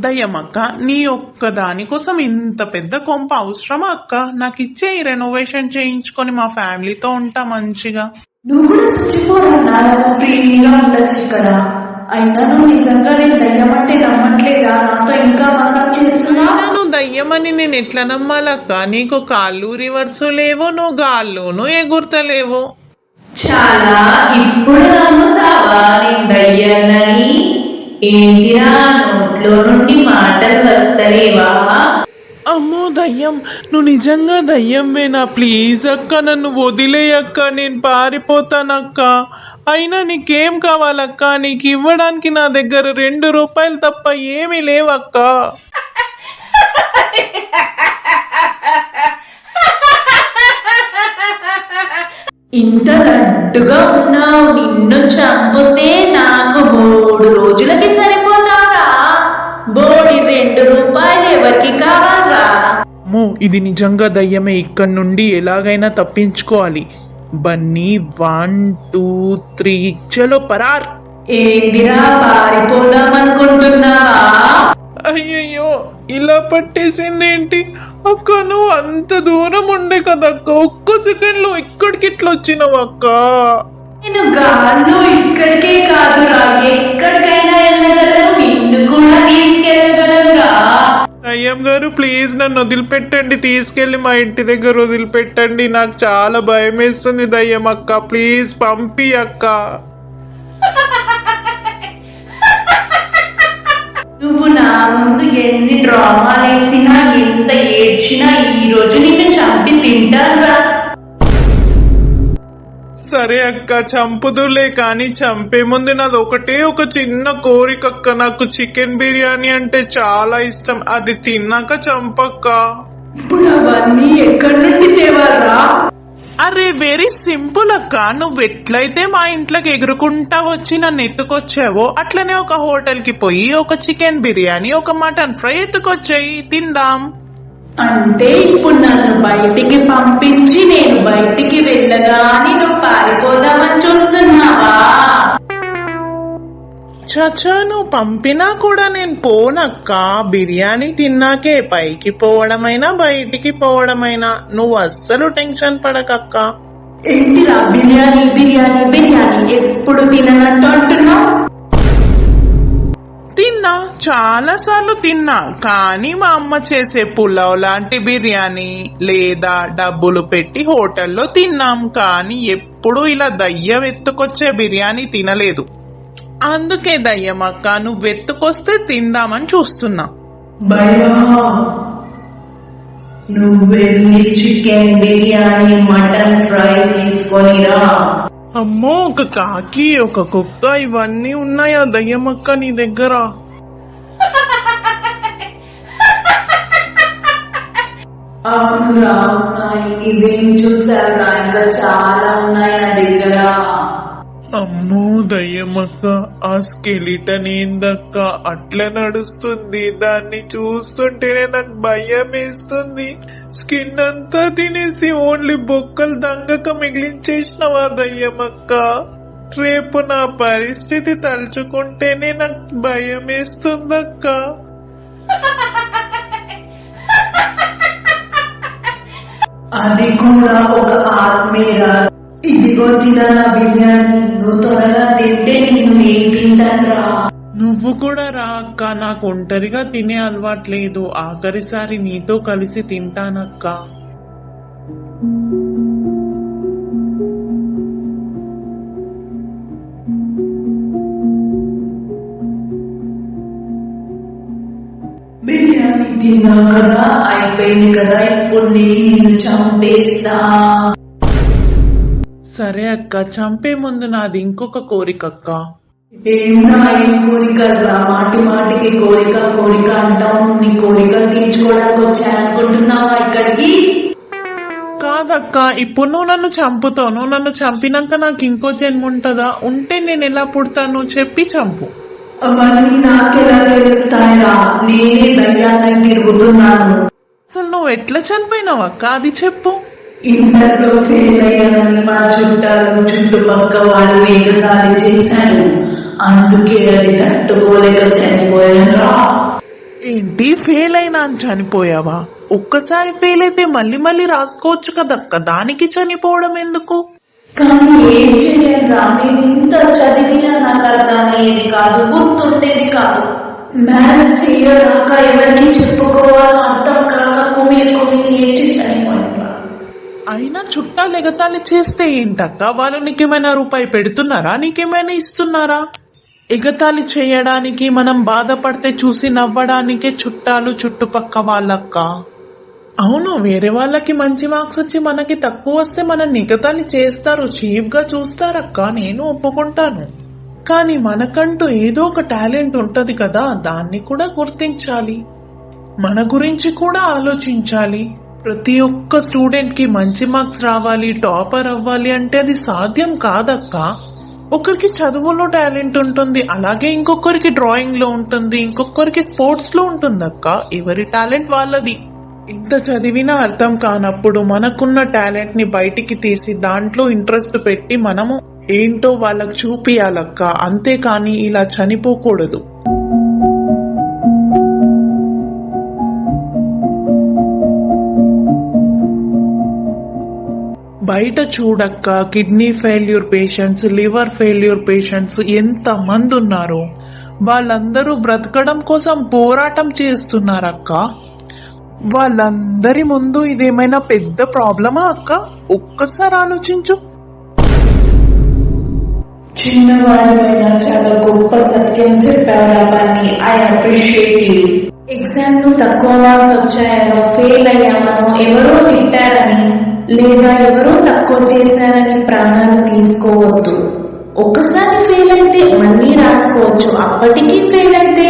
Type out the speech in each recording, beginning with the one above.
దయ్యమక్క, నీ ఒక్క దానికోసం ఇంత పెద్ద కొంప అవసరమా అక్క? నాకు ఇచ్చే రెనోవేషన్ చేయించుకొని మా ఫ్యామిలీతో ఉంటా మంచిగా. నువ్వు కూడా చచ్చిపోరా, ఫ్రీగా ఉండొచ్చు ఇక్కడ. అయినా నువ్వు నిజంగా నేను దయ్యం అంటే నమ్మట్లేదా? నాతో ఇంకా మసాజ్ చేస్తున్నా. నువ్వు దయ్యమని నేను ఎట్లా నమ్మాలక్క? నీకు కాళ్ళు రివర్స్ లేవు, నువ్వు గాల్లోనూ ఎగురుతలేవు. చాలా ఇప్పుడు నమ్ముతావా నేను దయ్యాన్ని? ఏంటిరా నోట్లో నుండి మాటలు వస్తలేవా? అమ్మో దయ్యం, నువ్వు నిజంగా దయ్యంవేనా? ప్లీజ్ అక్క, నన్ను వదిలేయక్క, నేను పారిపోతానక్క. అయినా నీకేం కావాలక్క? నీకు ఇవ్వడానికి నా దగ్గర 2 రూపాయలు తప్ప ఏమీ లేవక్క. ఇంత లడ్డుగా ఉన్నావు, నిన్ను చంపితే నాకు 3 రోజులకి సరిపోతావురా. బోడి 2 రూపాయలు ఎవరికి కావాలరా? అమ్మో, ఇది నిజంగా దయ్యమే. ఇక్కడి నుండి ఎలాగైనా తప్పించుకోవాలి. బన్నీ 1 2 3 చలో పరార్. ఏందిరా పారిపోదాం అనుకుంటున్నావా? అయ్యయ్యో, ఇలా పట్టేసింది ఏంటి అక్క? నువ్వు అంత దూరం ఉండే కదక్క, ఒక్క సెకండ్ లో ఇక్కడికి ఇట్లా వచ్చినావు అక్క. నేను గాల్లో ఇక్కడికే కాదురా, ఎక్కడికైనా వెళ్ళగలను, నిన్ను కూడా తీసుకెళ్ళగలనురా. దయ్యం గారు, ప్లీజ్ నన్ను వదిలిపెట్టండి, తీసుకెళ్లి మా ఇంటి దగ్గర వదిలిపెట్టండి. నాకు చాలా భయం వేస్తుంది దయ్యం అక్క, ప్లీజ్ పంపి అక్క. నువ్వు నా ముందు ఎన్ని డ్రామాలు వేసినా, ఎంత ఏడ్చినా, ఈ రోజు నిన్ను చంపి తింటానురా. సరే అక్క, చంపుదులే, కానీ చంపే ముందు నాది ఒకటే ఒక చిన్న కోరిక అక్క. నాకు చికెన్ బిర్యానీ అంటే చాలా ఇష్టం, అది తిన్నాక చంపక్క. ఇప్పుడు అవన్నీ ఎక్కడి నుండి తేవాలరా? అరే వెరీ సింపుల్ అక్క, నువ్వు ఎట్లయితే మా ఇంట్లోకి ఎగురుకుంటా వచ్చి నన్ను ఎత్తుకొచ్చావో అట్లనే ఒక హోటల్ కి పోయి ఒక చికెన్ బిర్యానీ, ఒక మటన్ ఫ్రై ఎత్తుకొచ్చాయి, తిందాం. అంటే ఇప్పుడు నన్ను బయటికి పంపించి నేను బయటికి వెళ్ళగాని నువ్వు పారిపోదామని చూస్తున్నావా? చచా, నువ్వు పంపినా కూడా నేను పోనక్క. బిర్యానీ తిన్నాకే పైకి పోవడమైనా బయటికి పోవడమైనా. నువ్వు అస్సలు టెన్షన్ పడకక్క. ఏంటిరా బిర్యానీ బిర్యానీ బిర్యానీ ఎప్పుడు తిననట్టు అంటున్నావు? తిన్నా, చాలా సార్లు తిన్నా, కానీ మా అమ్మ చేసే పులావ్ లాంటి బిర్యానీ లేదా డబ్బులు పెట్టి హోటల్లో తిన్నాం, కానీ ఎప్పుడు ఇలా దయ్యం ఎత్తుకొచ్చే బిర్యానీ తినలేదు. అందుకే దయ్యం అక్క, నువ్వు ఎత్తుకొస్తే తిందామని చూస్తున్నా. భయా, నువ్వు వెళ్ళి చికెన్ బిర్యానీ మటన్ ఫ్రై తీసుకొనిరా. అమ్మో, ఒక కాకి, ఒక కుక్క, ఇవన్నీ ఉన్నాయా దయ్యమక్క నీ దగ్గర? అవునురా ఉన్నాయి, ఇవేం చూసారా? ఇంకా చాలా ఉన్నాయి నా దగ్గర. అమ్మో దయ్యమక్క, ఆ స్కెలిటన్ ఏందక్క అట్లా నడుస్తుంది? దాన్ని చూస్తుంటేనే నాకు భయం వేస్తుంది. స్కిన్ అంతా తినేసి ఓన్లీ బొక్కలు దంగక మిగిలించేసినవా దయ్యమక్క? రేపు నా పరిస్థితి తలుచుకుంటేనే నాకు భయం వేస్తుందక్క. అది కూడా ఒక ఆత్మీరా. ఇదిగో తినరా బిర్యానీ, నువ్వు త్వరగా తింటే నిన్ను ఏం తింటానురా. నువ్వు కూడా రా అక్క, నాకు ఒంటరిగా తినే అలవాట్లేదు. ఆఖరిసారి నీతో కలిసి తింటానక్క. బిర్యానీ తిన్నా కదా, అయిపోయింది కదా, ఇప్పుడు నేను నిన్ను చంపేస్తా. సరే అక్క, చంపే ముందు నాది ఇంకొక కోరిక అక్క. ఏమన్నా ఏం కోరికరా? మాటి మాటికి కోరిక కోరిక అంటావు. నీ కోరికలు తీర్చుకోవడానికి వచ్చాయనుకుంటున్నావా ఇక్కడికి? కాదక్క, ఇప్పుడు నువ్వు నన్ను చంపుతావు. నువ్వు నన్ను చంపినాక నాకు ఇంకో జన్మ ఉంటుందా? ఉంటే నేను ఎలా పుడతాను చెప్పి చంపు. అవన్నీ నాకెలా తెలుస్తాయిరా? నేనే దయ్యాన్ని తిరుగుతున్నాను. అసలు నువ్వు ఎట్లా చనిపోయినావు అక్క, అది చెప్పు. ఇంటర్లో ఫెయిల్ అయ్యానని మా చుట్టుపక్క వాళ్ళు ఎగతాళి చేశారు. అందుకే అది తట్టుకోలేక చనిపోయానురా. ఏంటి ఫెయిల్ అయినా అని చనిపోయావా? ఒక్కసారి ఫెయిల్ అయితే మళ్ళీ మళ్ళీ రాసుకోవచ్చు కదక్క, దానికి చనిపోవడం ఎందుకు? కానీ ఏం చెయ్యరా, నేను ఇంత చదివినా నాకు అర్థమయ్యేది కాదు, గుర్తుండేది కాదు. మ్యాథ్స్ చేయరాక ఎవరికి చెప్పుకోవాలో అర్థం కాక కుమిలి కుమిలి ఏడ్చి చనిపోయినా. అయినా చుట్టాలు ఎగతాళి చేస్తే ఏంటక్క? వాళ్ళు నీకేమైనా రూపాయి పెడుతున్నారా, నీకేమైనా ఇస్తున్నారా? ఎగతాళి చేయడానికి, మనం బాధపడితే చూసి నవ్వడానికే చుట్టాలు చుట్టుపక్క వాళ్ళక్క. అవును, వేరే వాళ్ళకి మంచి మార్క్స్ వచ్చి మనకి తక్కువ వస్తే మన ఎగతాళి చేస్తారు, చీప్ గా చూస్తారక్క, నేను ఒప్పుకుంటాను. కానీ మనకంటూ ఏదో ఒక టాలెంట్ ఉంటది కదా, దాన్ని కూడా గుర్తించాలి, మన గురించి కూడా ఆలోచించాలి. ప్రతి ఒక్క స్టూడెంట్ కి మంచి మార్క్స్ రావాలి, టాపర్ అవ్వాలి అంటే అది సాధ్యం కాదక్క. ఒకరికి చదువులో టాలెంట్ ఉంటుంది, అలాగే ఇంకొకరికి డ్రాయింగ్ లో ఉంటుంది, ఇంకొకరికి స్పోర్ట్స్ లో ఉంటుంది అక్క. ఎవరి టాలెంట్ వాళ్ళది. ఇంత చదివినా అర్థం కానప్పుడు మనకున్న టాలెంట్ ని బయటికి తీసి దాంట్లో ఇంట్రెస్ట్ పెట్టి మనము ఏంటో వాళ్ళకు చూపియాలక్క, అంతేకాని ఇలా చనిపోకూడదు. బయట చూడక్క, kidney failure patients, liver failure patients ఎంత మంది ఉన్నారు. వాళ్ళందరూ బ్రతకడం కోసం పోరాటం చేస్తున్నారక్క. వాళ్ళందరి ముందు ఇదేమైనా పెద్ద ప్రాబ్లమా అక్క? ఒక్కసారి ఆలోచించు. చిన్నవాడివైనా చాలా గొప్ప సత్యం చెప్పారా Bunny, I appreciate you. Exam లో తక్కువ మార్క్స్ వచ్చాయనో, ఫెయిల్ అయ్యామనో, ఎవరో తిట్టారని లేదా ఎవరో తక్కువ చేశారని ప్రాణాలు తీసుకోవద్దు. ఒక్కసారి ఫెయిల్ అయితే మళ్ళీ రాసుకోవచ్చు, అప్పటికీ ఫెయిల్ అయితే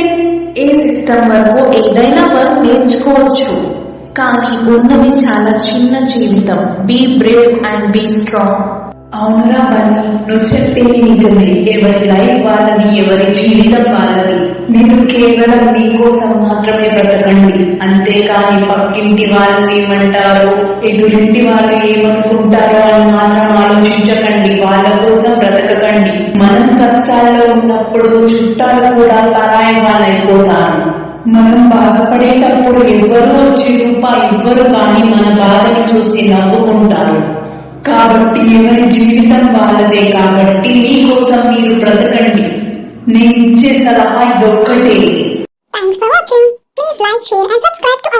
ఏ సిస్టమ్ వరకు ఏదైనా వర్క్ నేర్చుకోవచ్చు. కానీ ఉన్నది చాలా చిన్న జీవితం. Be brave and be strong. అవునురా బన్నీ, నువ్వు చెప్పింది నిజమే. ఎవరి లైఫ్ వాళ్ళది, ఎవరి జీవితం వాళ్ళది. మీరు కేవలం మీకోసం మాత్రమే బ్రతకండి, అంతేకాని పక్కింటి వాళ్ళు ఏమంటారో, ఎదురింటి వాళ్ళు ఏమనుకుంటారో అని మాత్రం ఆలోచించకండి. వాళ్ళ కోసం బ్రతకకండి. మనం కష్టాల్లో ఉన్నప్పుడు చుట్టాలు కూడా పరాయి వాళ్ళైపోతారు. మనం బాధపడేటప్పుడు ఎవ్వరూ వచ్చి రూపాయి ఇవ్వరు, కానీ మన బాధని చూసి నవ్వుకుంటారు. కాబట్టి ఎవరి జీవితం వాళ్ళదే, కాబట్టి మీకోసం మీరు బ్రతకండి. నేను ఇచ్చే సలహా ఇదొక్కటే. Thanks for watching. Please like, share and subscribe to